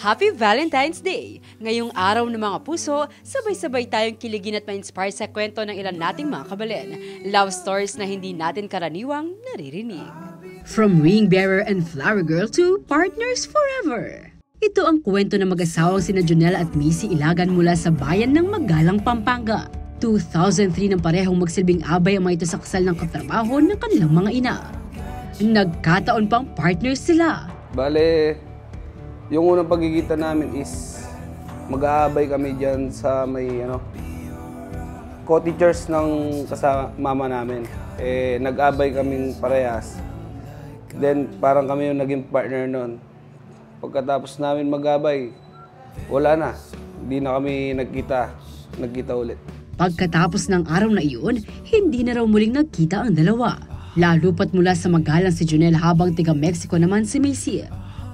Happy Valentine's Day! Ngayong araw ng mga puso, sabay-sabay tayong kiligin at ma-inspire sa kwento ng ilan nating mga kabalen. Love stories na hindi natin karaniwang naririnig. From ring bearer and flower girl to partners forever. Ito ang kwento ng mag-asawang sina Jonella at Missy Ilagan mula sa bayan ng Magalang, Pampanga. 2003 nang parehong magsilbing abay ang mga ito sa kasal ng katrabaho ng kanilang mga ina. Nagkataon pang partners sila. Bale, yung unang pagkikita namin is mag-aabay kami dyan sa may co-teachers ng mama namin. Nag-abay kaming parehas. Then parang kami yung naging partner nun. Pagkatapos namin mag-abay, wala na. Hindi na kami nagkita ulit. Pagkatapos ng araw na iyon, hindi na raw muling nagkita ang dalawa. Lalo pat mula sa Magalang si Jonella habang tiga Mexico naman si Missy.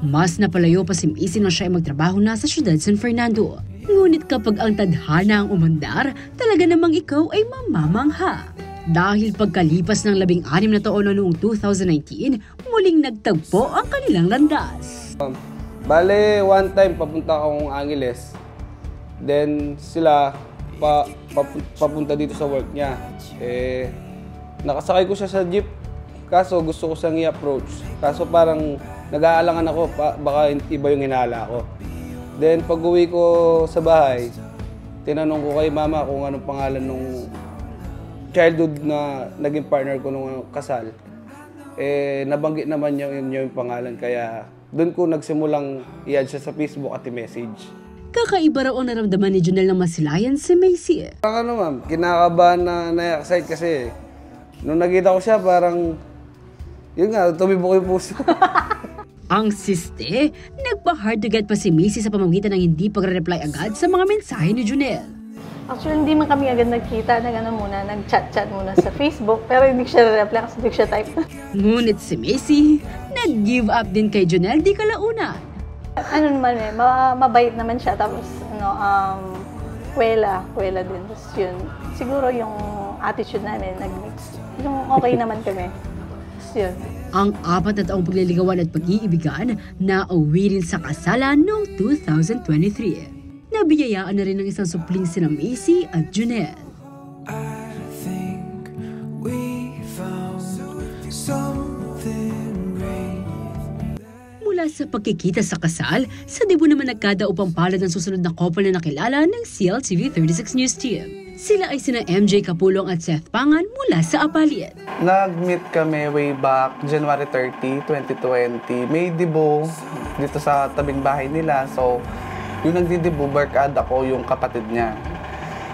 Mas napalayo pa si Missy nang siya ay magtrabaho na sa siyudad San Fernando. Ngunit kapag ang tadhana ang umandar, talaga namang ikaw ay mamamangha. Dahil pagkalipas ng 16 na taon noong 2019, muling nagtagpo ang kanilang landas. Bale, one time papunta akong Angeles. Then sila papunta dito sa work niya. Nakasakay ko siya sa jeep. Kaso gusto ko siyang i-approach. Kaso parang nag-aalangan ako, baka iba yung hinala ko. Then pag uwi ko sa bahay, tinanong ko kay mama kung anong pangalan nung childhood na naging partner ko nung kasal. Nabanggit naman niya yung pangalan, kaya doon ko nagsimulang i-add siya sa Facebook at i-message. Kakaiba raw ang naramdaman ni Jonella nang masilayan si Missy. Parang ma'am, kinakabahan na-excite kasi. Nung nakita ko siya, parang, yun nga, tumibok yung puso. Ang siste, nagpa-hard to get pa si Missy sa pamamagitan ng hindi pagre-reply agad sa mga mensahe ni Jonella. Actually, hindi man kami agad nagkita, nag-chat-chat muna sa Facebook, pero hindi siya re-reply kasi hindi siya type. Ngunit si Missy, nag-give up din kay Jonella di kalauna. Ano naman mabait naman siya, tapos kwela din. Tapos yun, siguro yung attitude namin nag-mix. Yung okay naman kami. Tapos yun. Ang 4 na taong pagliligawan at pag-iibigan na uwi rin sa kasalan noong 2023. Nabiyayaan na rin ng isang supling sina Missy at Jonella. Mula sa pagkikita sa kasal, sa debut naman nagkadaupang palad ang susunod na couple na nakilala ng CLTV 36 News Team. Sila ay sina MJ Kapulong at Seth Pangan mula sa Apalian. Nag-meet kami way back January 30, 2020. May debut dito sa tabing bahay nila. So, yung nagdi-debut, barkada ako yung kapatid niya.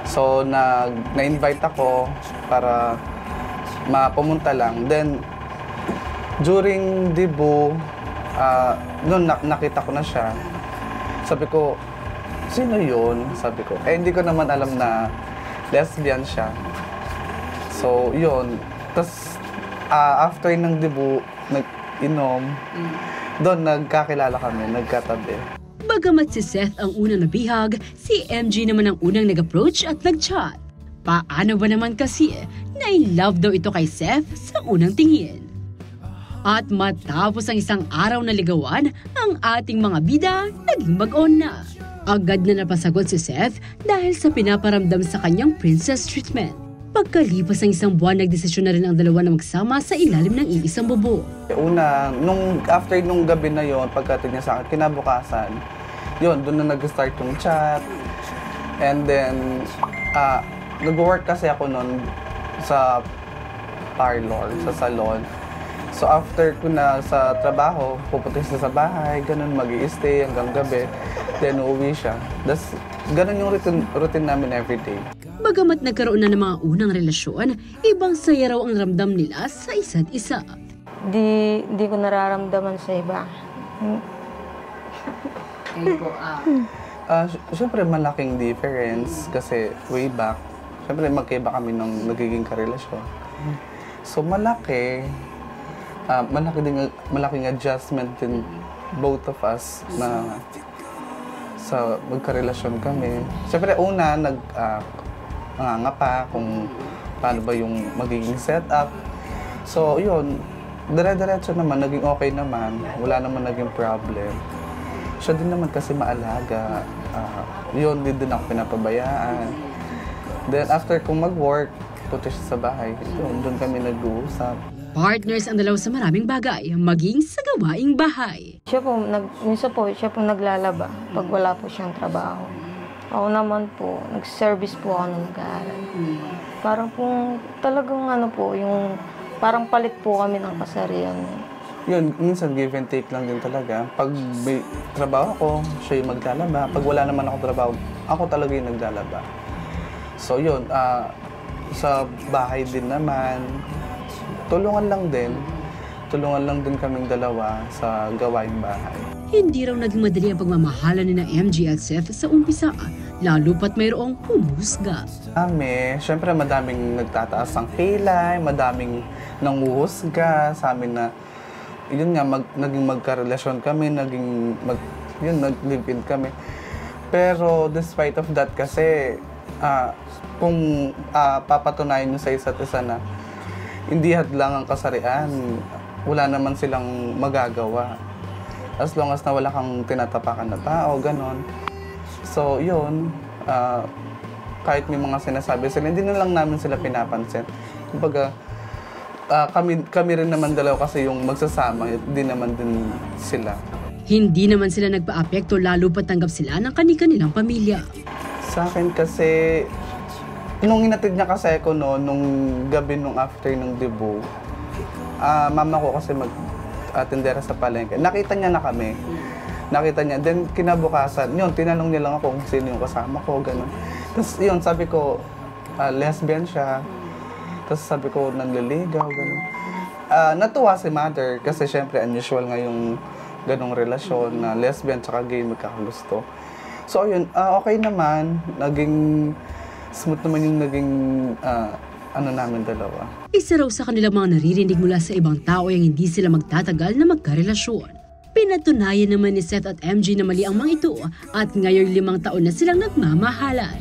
So, na-invite ako para mapumunta lang. Then, during debut, noon nakita ko na siya. Sabi ko, sino yun? Sabi ko, hindi ko naman alam na lesbian siya. So, yun. Tapos, after ng debut, nag-inom. Doon, nagkakilala kami, nagkatabi. Bagamat si Seth ang unang nabihag, si MG naman ang unang nag-approach at nag-chat. Paano ba naman kasi na in-love daw ito kay Seth sa unang tingin? At matapos ang isang araw na ligawan, ang ating mga bida naging mag-on na. Agad na napasagot si Seth dahil sa pinaparamdam sa kanyang princess treatment. Pagkalipas ng isang buwan, nagdesisyon na rin ang dalawa na magsama sa ilalim ng iisang bubong. Una, after nung gabi na yon, pagkating niya sa akin, kinabukasan, yun, doon na nag-start yung chat. And then, nag-work kasi ako noon sa parlor, sa salon. So after ko na sa trabaho, pupunta siya sa bahay, ganun mag-i-stay hanggang gabi, then uuwi siya. Ganun yung routine namin everyday. Bagamat nagkaroon na ng mga unang relasyon, ibang saya raw ang ramdam nila sa isa't isa. Di ko nararamdaman sa iba. Siyempre malaking difference kasi way back, siyempre magkaiba kami nung nagiging karelasyon. So malaking adjustment din both of us na sa magkarelasyon kami. Siyempre una, nangangapa kung paano ba yung magiging setup. So yun, dire-diretso naman, naging okay naman. Wala naman naging problem. siya din naman kasi maalaga. Yun, din ako pinapabayaan. Then after kong mag-work, punta siya sa bahay. Doon kami nag-uusap. Partners ang dalaw sa maraming bagay, maging sa gawaing bahay. Minsan po, siya po naglalaba pag wala po siyang trabaho. Ako naman po, nag-service po ako nung nag-aaral. Parang po, talagang yung parang palit po kami ng kasarian. Yun, minsan give and take lang din talaga. Pag may trabaho ako, siya yung maglalaba. Pag wala naman ako trabaho, ako talaga yung naglalaba. So yun, sa bahay din naman, tulungan lang din kaming dalawa sa gawaing bahay. Hindi raw naging madali ang pagmamahalan ni na MG at Seth sa umpisa, lalo pat mayroong humusga. Siyempre madaming nagtataas ang kilay, madaming nanguhusga sa amin na, yun nga, naging magkarelasyon kami, nag-live-in kami. Pero despite of that kasi, kung papatunayan nyo sa isa't isa na hindi hadlang ang kasarian, wala naman silang magagawa. As long as na wala kang tinatapakan na tao, ganon. So, yun, kahit may mga sinasabi sila, hindi na lang namin sila pinapansin. Kumbaga, kami rin naman dalawa kasi yung magsasama, hindi naman din sila. Hindi naman sila nagpa-apekto, lalo patanggap sila ng kani-kanilang pamilya. Sa akin kasi, nung inatid niya kasi ako nung gabi nung after ng debut, mama ko kasi mag-atendera sa palengke. Nakita niya na kami. Then kinabukasan, yun, tinanong niya lang ako kung sino yung kasama ko, gano'n. Tapos yun, sabi ko, lesbian siya. Tapos sabi ko, nanliligaw, gano'n. Natuwa si mother kasi syempre unusual nga yung ganong relasyon na lesbian tsaka gay magkakagusto. So yun, okay naman. Naging smooth naman yung naging namin dalawa. Isa raw sa kanilang mga naririnig mula sa ibang tao yung hindi sila magtatagal na magkarelasyon. Pinatunayan naman ni Seth at MG na mali ang mga ito at ngayon 5 taon na silang nagmamahalan.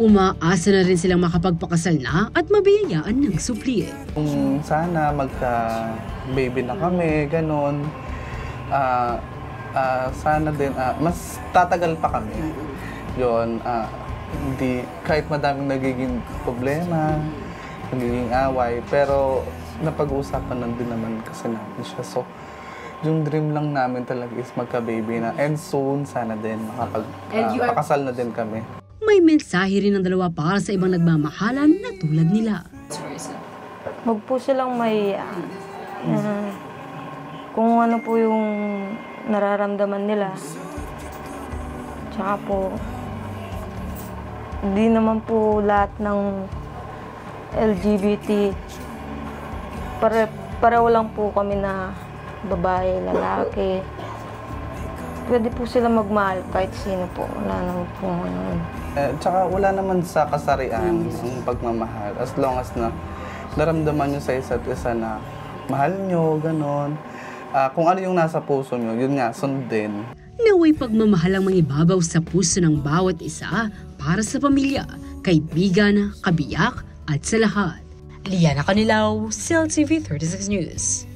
Umaasa na rin silang makapagpakasal na at mabiyayaan ng supli. Kung sana magka-baby na kami, ganon. Sana din, mas tatagal pa kami. Yun, hindi, kahit madaming nagiging problema, nagiging away, pero napag-uusapan lang din naman kasi namin siya. So, yung dream lang namin talaga is magka-baby na. And soon, sana din makapagpakasal na din kami. May mensahe rin ng dalawa para sa ibang nagmamahalan na tulad nila. Huwag po silang mahiya. Kung ano po yung nararamdaman nila. Tsaka po, hindi naman po lahat ng LGBT, pareho lang po kami na babae, lalaki. Pwede po sila magmahal kahit sino po. Wala naman po tsaka wala naman sa kasarian ang pagmamahal. As long as na naramdaman nyo sa isa't isa na mahal nyo, ganon. Kung ano yung nasa puso nyo, yun nga, sundin. Naway pagmamahal ang mangibabaw sa puso ng bawat isa para sa pamilya, kaibigan, kabiyak at sa lahat. Liana Canilaw, CELTV 36 News.